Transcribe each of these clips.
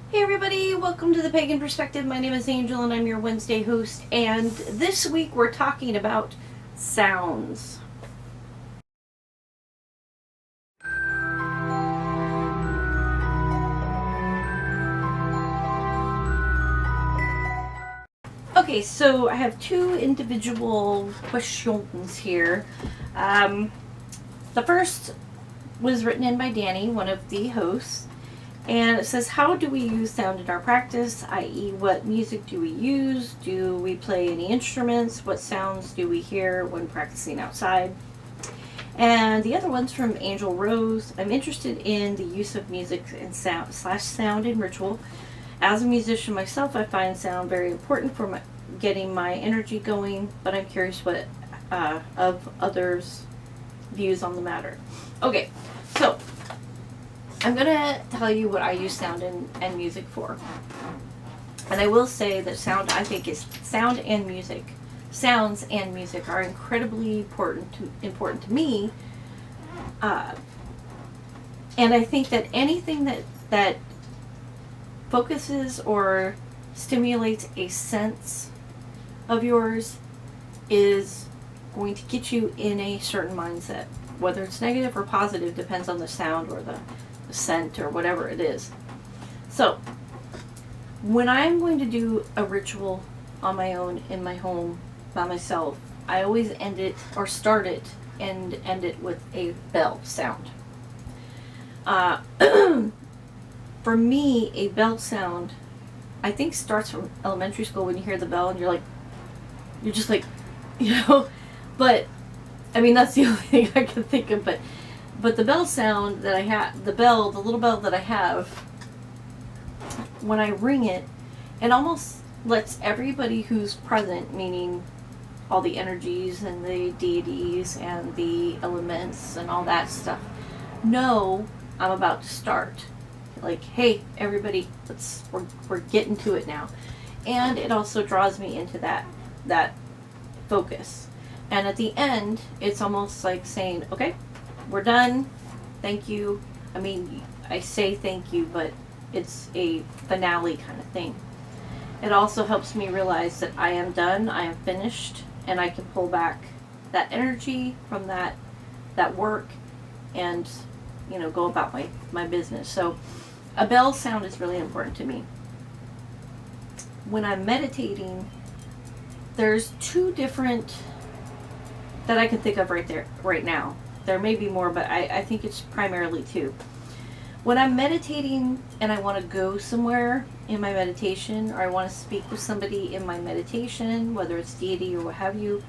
Hey everybody, welcome to the Pagan Perspective. My name is Angel and I'm your Wednesday host, and this week we're talking about sounds. Okay, so I have two individual questions here. The first was written in by Danni, one of the hosts, and it says, how do we use sound in our practice, i.e. what music do we use? Do we play any instruments? What sounds do we hear when practicing outside? And the other one's from Angel Rose. I'm interested in the use of music and sound in ritual. As a musician myself, I find sound very important for getting my energy going, but I'm curious what of others' views on the matter. Okay, so I'm going to tell you what I use sound and music for. And I will say that sounds and music are incredibly important to me. And I think that anything that focuses or stimulates a sense of yours is going to get you in a certain mindset. Whether it's negative or positive depends on the sound or the scent or whatever it is. So, when I'm going to do a ritual on my own in my home by myself, I always start it and end it with a bell sound. For me, a bell sound, I think, starts from elementary school when you hear the bell and you're just like, but, I mean, that's the only thing I can think of, but the bell sound that I have, the little bell that I have, when I ring it, it almost lets everybody who's present, meaning all the energies and the deities and the elements and all that stuff, know I'm about to start. Like, hey, everybody, we're getting to it now. And it also draws me into that focus. And at the end, it's almost like saying, okay, we're done. Thank you. I mean, I say thank you, but it's a finale kind of thing. It also helps me realize that I am done, I am finished, and I can pull back that energy from that work and, go about my business. So a bell sound is really important to me. When I'm meditating, there's two different that I can think of right now. There may be more, but I think it's primarily two. When I'm meditating and I want to go somewhere in my meditation, or I want to speak with somebody in my meditation, whether it's deity or what have you,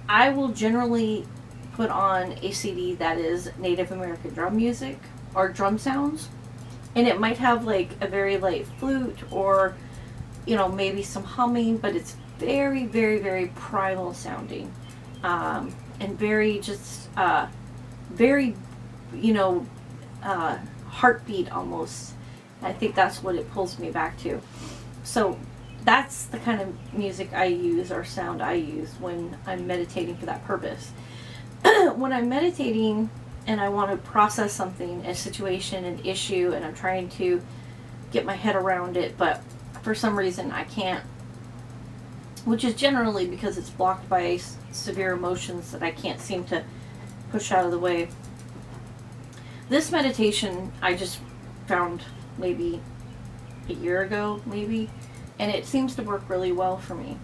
I will generally put on a CD that is Native American drum music or drum sounds. And it might have like a very light flute or, maybe some humming, but it's very, very, very primal sounding. And very just, very, heartbeat almost. I think that's what it pulls me back to. So that's the kind of music I use or sound I use when I'm meditating for that purpose. When I'm meditating and I want to process something, a situation, an issue, and I'm trying to get my head around it, but for some reason I can't, which is generally because it's blocked by severe emotions that I can't seem to push out of the way. This meditation I just found maybe a year ago, and it seems to work really well for me.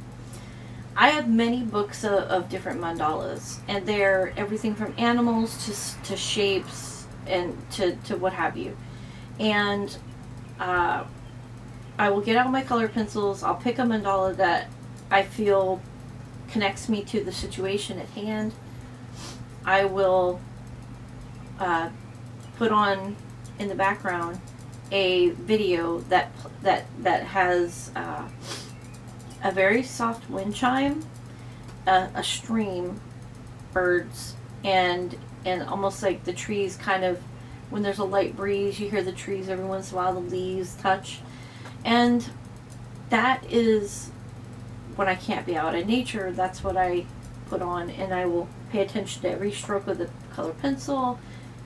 I have many books of different mandalas, and they're everything from animals to shapes and to what have you. And I will get out my color pencils, I'll pick a mandala that I feel connects me to the situation at hand. I will put on in the background a video that has a very soft wind chime, a stream, birds, and almost like the trees kind of, when there's a light breeze, you hear the trees every once in a while, the leaves touch. And that is when I can't be out in nature, that's what I put on, and I will pay attention to every stroke of the color pencil,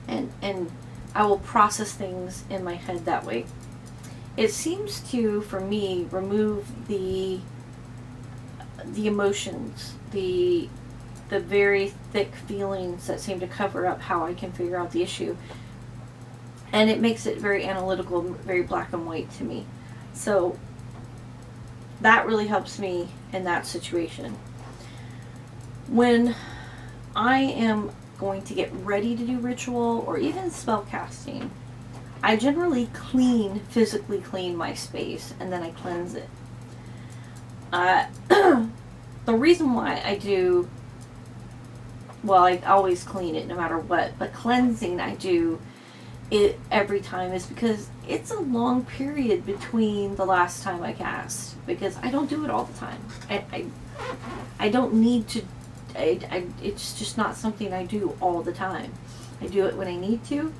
and I will process things in my head that way. it seems to, for me, remove the emotions, the very thick feelings that seem to cover up how I can figure out the issue. And it makes it very analytical, very black and white to me. So that really helps me in that situation. When I am going to get ready to do ritual or even spell casting, I generally physically clean my space, and then I cleanse it. The reason why I do, well, I always clean it no matter what, but cleansing I do it every time is because it's a long period between the last time I cast, because I don't do it all the time. I don't need to, it's just not something I do all the time. I do it when I need to,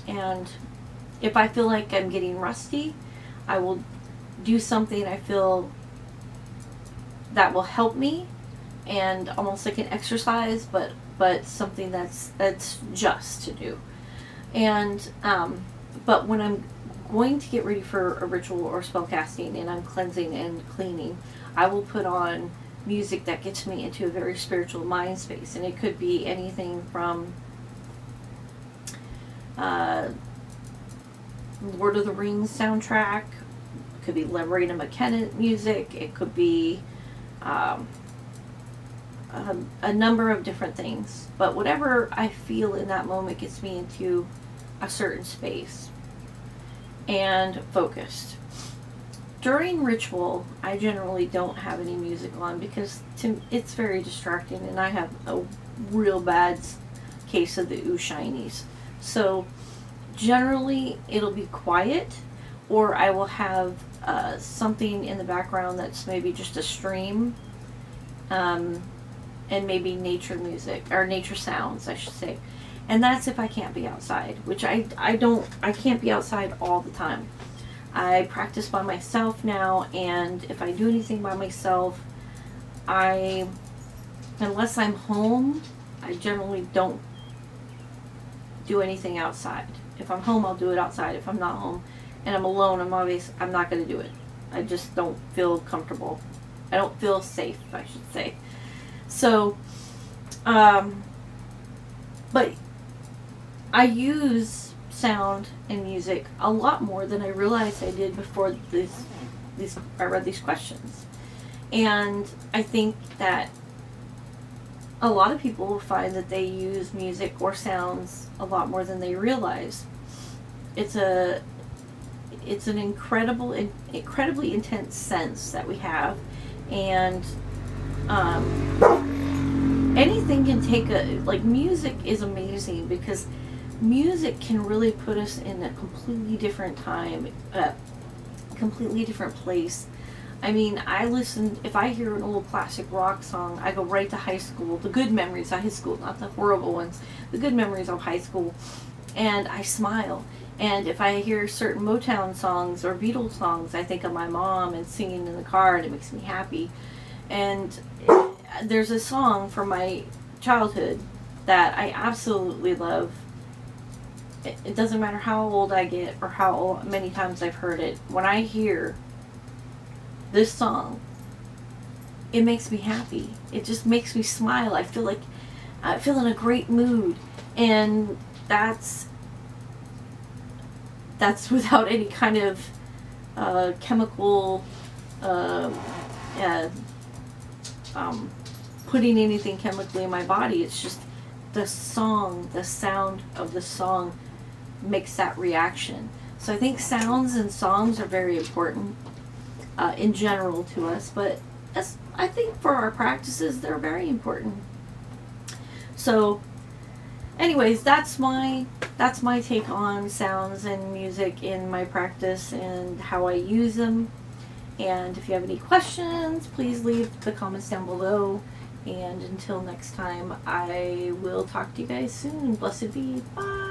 and if I feel like I'm getting rusty, I will do something I feel that will help me, and almost like an exercise, but something that's just to do. And but when I'm going to get ready for a ritual or spell casting and I'm cleansing and cleaning, I will put on music that gets me into a very spiritual mind space, and it could be anything from Lord of the Rings soundtrack, it could be Lorena McKenna music, it could be a number of different things, but whatever I feel in that moment gets me into a certain space and focused. During ritual, I generally don't have any music on because it's very distracting, and I have a real bad case of the ooh shinies. So generally it'll be quiet, or I will have something in the background that's maybe just a stream, and maybe nature music, or nature sounds I should say. And that's if I can't be outside, which I can't be outside all the time. I practice by myself now, and if I do anything by myself, unless I'm home, I generally don't do anything outside. If I'm home, I'll do it outside. If I'm not home and I'm alone, I'm not going to do it. I just don't feel comfortable. I don't feel safe, I should say. So, but I use sound and music a lot more than I realized I did before I read these questions. And I think that a lot of people will find that they use music or sounds a lot more than they realize. It's an incredibly intense sense that we have, and anything can take music is amazing because music can really put us in a completely different time, a completely different place. I mean, if I hear an old classic rock song, I go right to high school, the good memories of high school, not the horrible ones, the good memories of high school, and I smile. And if I hear certain Motown songs or Beatles songs, I think of my mom and singing in the car, and it makes me happy. And there's a song from my childhood that I absolutely love. It doesn't matter how old I get or many times I've heard it. When I hear this song, it makes me happy. It just makes me smile. I feel like I feel in a great mood, and that's without any kind of chemical putting anything chemically in my body. It's just the song, the sound of the song makes that reaction. So I think sounds and songs are very important in general to us, but I think for our practices they're very important. So anyways, that's my take on sounds and music in my practice and how I use them. And if you have any questions, please leave the comments down below. And until next time, I will talk to you guys soon. Blessed be. Bye.